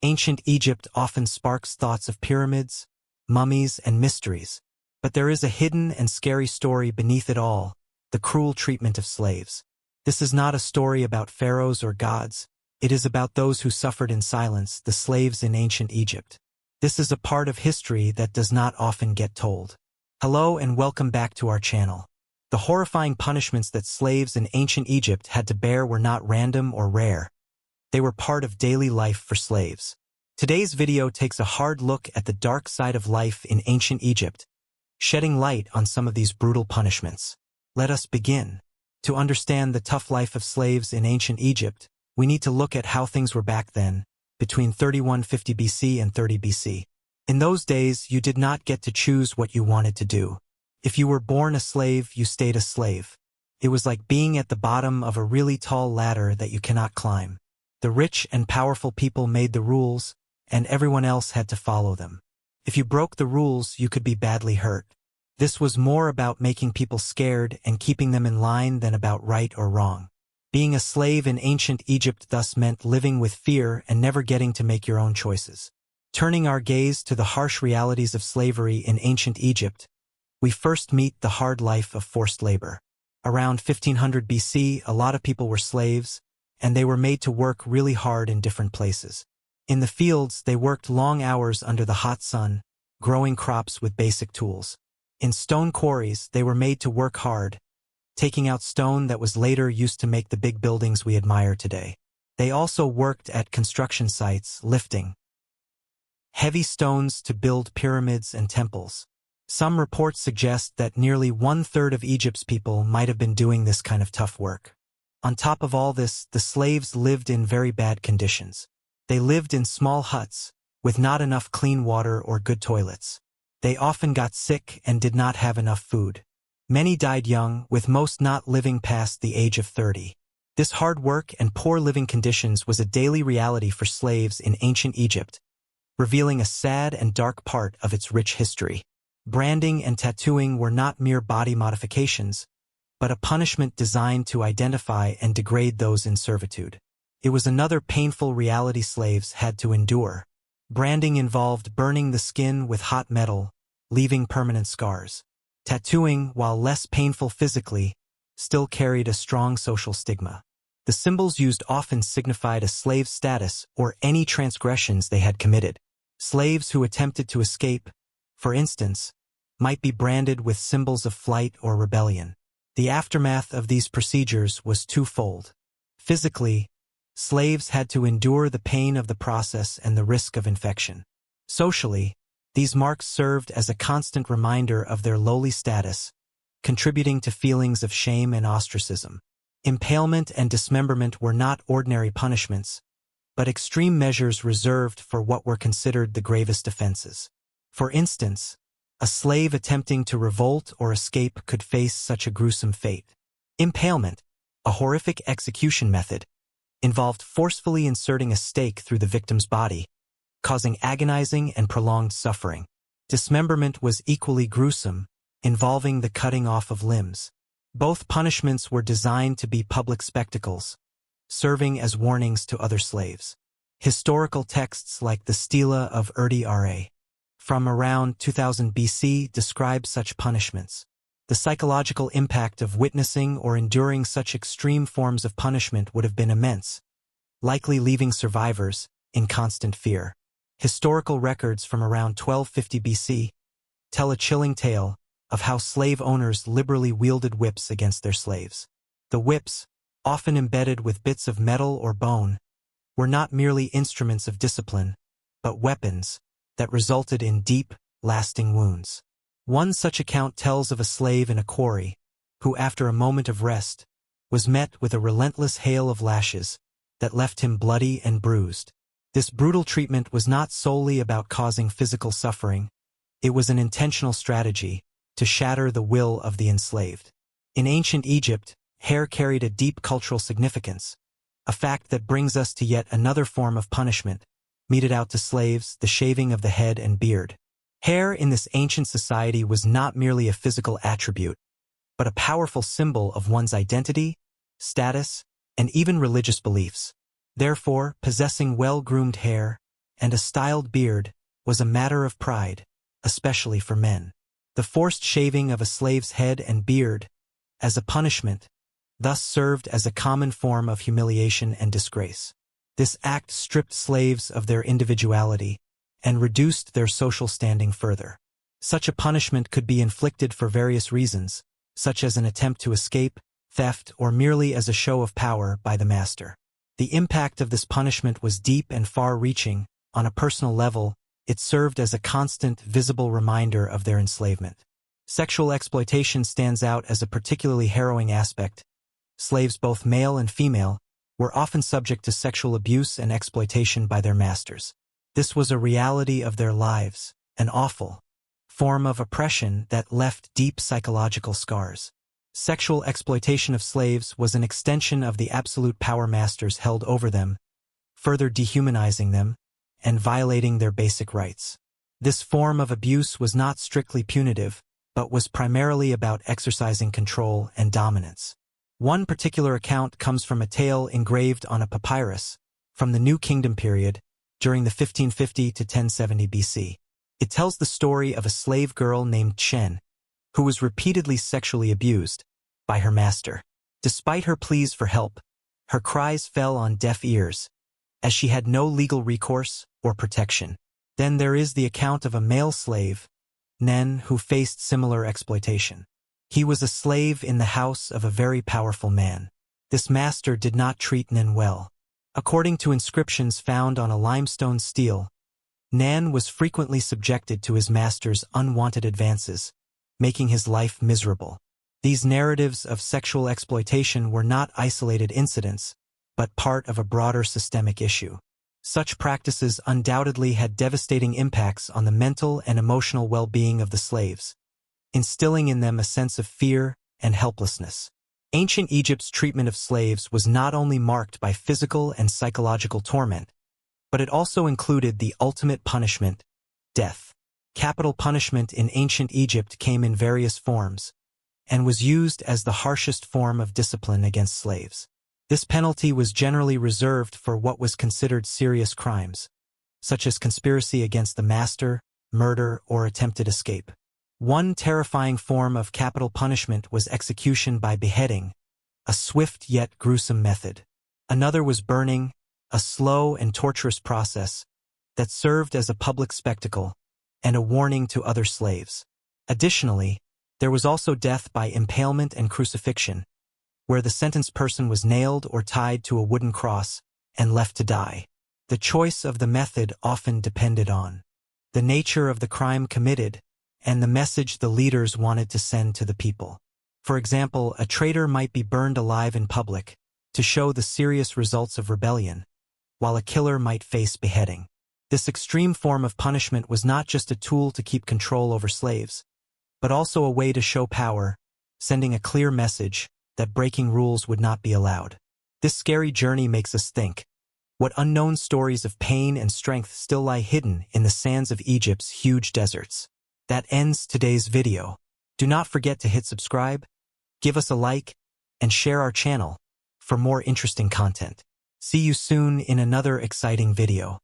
Ancient Egypt often sparks thoughts of pyramids, mummies, and mysteries. But there is a hidden and scary story beneath it all, the cruel treatment of slaves. This is not a story about pharaohs or gods. It is about those who suffered in silence, the slaves in ancient Egypt. This is a part of history that does not often get told. Hello and welcome back to our channel. The horrifying punishments that slaves in ancient Egypt had to bear were not random or rare. They were part of daily life for slaves. Today's video takes a hard look at the dark side of life in ancient Egypt, shedding light on some of these brutal punishments. Let us begin. To understand the tough life of slaves in ancient Egypt, we need to look at how things were back then, between 3150 BC and 30 BC. In those days, you did not get to choose what you wanted to do. If you were born a slave, you stayed a slave. It was like being at the bottom of a really tall ladder that you cannot climb. The rich and powerful people made the rules, and everyone else had to follow them. If you broke the rules, you could be badly hurt. This was more about making people scared and keeping them in line than about right or wrong. Being a slave in ancient Egypt thus meant living with fear and never getting to make your own choices. Turning our gaze to the harsh realities of slavery in ancient Egypt, we first meet the hard life of forced labor. Around 1500 BC, a lot of people were slaves, and they were made to work really hard in different places. In the fields, they worked long hours under the hot sun, growing crops with basic tools. In stone quarries, they were made to work hard, taking out stone that was later used to make the big buildings we admire today. They also worked at construction sites, lifting heavy stones to build pyramids and temples. Some reports suggest that nearly 1/3 of Egypt's people might have been doing this kind of tough work. On top of all this, the slaves lived in very bad conditions. They lived in small huts, with not enough clean water or good toilets. They often got sick and did not have enough food. Many died young, with most not living past the age of 30. This hard work and poor living conditions was a daily reality for slaves in ancient Egypt, revealing a sad and dark part of its rich history. Branding and tattooing were not mere body modifications, but a punishment designed to identify and degrade those in servitude. It was another painful reality slaves had to endure. Branding involved burning the skin with hot metal, leaving permanent scars. Tattooing, while less painful physically, still carried a strong social stigma. The symbols used often signified a slave's status or any transgressions they had committed. Slaves who attempted to escape, for instance, might be branded with symbols of flight or rebellion. The aftermath of these procedures was twofold. Physically, slaves had to endure the pain of the process and the risk of infection. Socially, these marks served as a constant reminder of their lowly status, contributing to feelings of shame and ostracism. Impalement and dismemberment were not ordinary punishments, but extreme measures reserved for what were considered the gravest offenses. For instance, a slave attempting to revolt or escape could face such a gruesome fate. Impalement, a horrific execution method, involved forcefully inserting a stake through the victim's body, causing agonizing and prolonged suffering. Dismemberment was equally gruesome, involving the cutting off of limbs. Both punishments were designed to be public spectacles, serving as warnings to other slaves. Historical texts like the Stela of Urdi-Ra, from around 2000 BC, describe such punishments. The psychological impact of witnessing or enduring such extreme forms of punishment would have been immense, likely leaving survivors in constant fear. Historical records from around 1250 BC tell a chilling tale of how slave owners liberally wielded whips against their slaves. The whips, often embedded with bits of metal or bone, were not merely instruments of discipline, but weapons that resulted in deep, lasting wounds. One such account tells of a slave in a quarry, who after a moment of rest, was met with a relentless hail of lashes that left him bloody and bruised. This brutal treatment was not solely about causing physical suffering, it was an intentional strategy to shatter the will of the enslaved. In ancient Egypt, hair carried a deep cultural significance, a fact that brings us to yet another form of punishment, meted out to slaves, the shaving of the head and beard. Hair in this ancient society was not merely a physical attribute, but a powerful symbol of one's identity, status, and even religious beliefs. Therefore, possessing well-groomed hair and a styled beard was a matter of pride, especially for men. The forced shaving of a slave's head and beard, as a punishment, thus served as a common form of humiliation and disgrace. This act stripped slaves of their individuality and reduced their social standing further. Such a punishment could be inflicted for various reasons, such as an attempt to escape, theft, or merely as a show of power by the master. The impact of this punishment was deep and far-reaching. On a personal level, it served as a constant, visible reminder of their enslavement. Sexual exploitation stands out as a particularly harrowing aspect. Slaves, both male and female, were often subject to sexual abuse and exploitation by their masters. This was a reality of their lives, an awful form of oppression that left deep psychological scars. Sexual exploitation of slaves was an extension of the absolute power masters held over them, further dehumanizing them and violating their basic rights. This form of abuse was not strictly punitive, but was primarily about exercising control and dominance. One particular account comes from a tale engraved on a papyrus from the New Kingdom period during the 1550 to 1070 BC. It tells the story of a slave girl named Chen, who was repeatedly sexually abused by her master. Despite her pleas for help, her cries fell on deaf ears, as she had no legal recourse or protection. Then there is the account of a male slave, Nen, who faced similar exploitation. He was a slave in the house of a very powerful man. This master did not treat Nen well. According to inscriptions found on a limestone stele, Nen was frequently subjected to his master's unwanted advances, making his life miserable. These narratives of sexual exploitation were not isolated incidents, but part of a broader systemic issue. Such practices undoubtedly had devastating impacts on the mental and emotional well-being of the slaves, instilling in them a sense of fear and helplessness. Ancient Egypt's treatment of slaves was not only marked by physical and psychological torment, but it also included the ultimate punishment, death. Capital punishment in ancient Egypt came in various forms, and was used as the harshest form of discipline against slaves. This penalty was generally reserved for what was considered serious crimes, such as conspiracy against the master, murder, or attempted escape. One terrifying form of capital punishment was execution by beheading, a swift yet gruesome method. Another was burning, a slow and torturous process that served as a public spectacle and a warning to other slaves. Additionally, there was also death by impalement and crucifixion, where the sentenced person was nailed or tied to a wooden cross and left to die. The choice of the method often depended on the nature of the crime committed and the message the leaders wanted to send to the people. For example, a traitor might be burned alive in public to show the serious results of rebellion, while a killer might face beheading. This extreme form of punishment was not just a tool to keep control over slaves, but also a way to show power, sending a clear message that breaking rules would not be allowed. This scary journey makes us think, what unknown stories of pain and strength still lie hidden in the sands of Egypt's huge deserts? That ends today's video. Do not forget to hit subscribe, give us a like, and share our channel for more interesting content. See you soon in another exciting video.